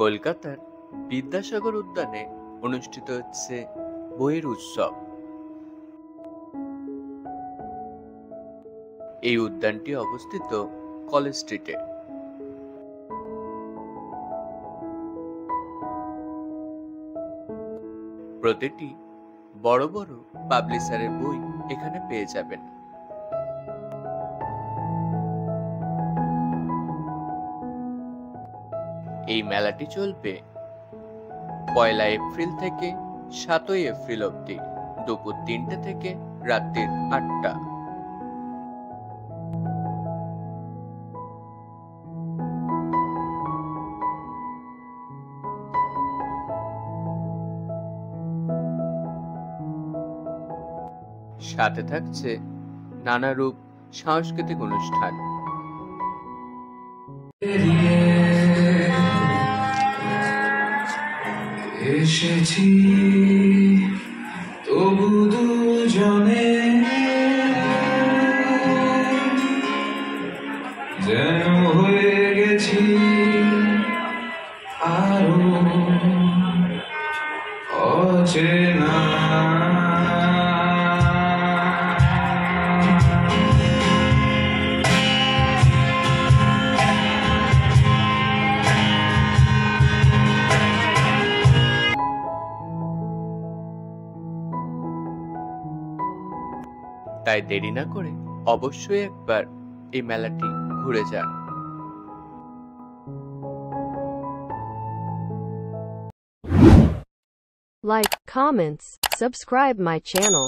কলকাতার বিদ্যাসাগর উদ্যানে অনুষ্ঠিত হচ্ছে বইয়ের উৎসব। এই উদ্যানটি অবস্থিত কলেজ স্ট্রিটে। প্রতিটি বড় বড় পাবলিশারের বই এখানে পেয়ে যাবেন। এই মেলাটি চলবে 1 এপ্রিল থেকে 7 এপ্রিল অবধি দুপুর 3টে থেকে রাত্রির 8টা। সাথে থাকছে নানারূপ সাংস্কৃতিক অনুষ্ঠান। এসেছি তবু দুজনে যেন হয়ে গেছি আরো অচেনা। তাই দেরি না করে অবশ্যই একবার এই মেলাটি ঘুরে যান। Like, comments, subscribe my channel.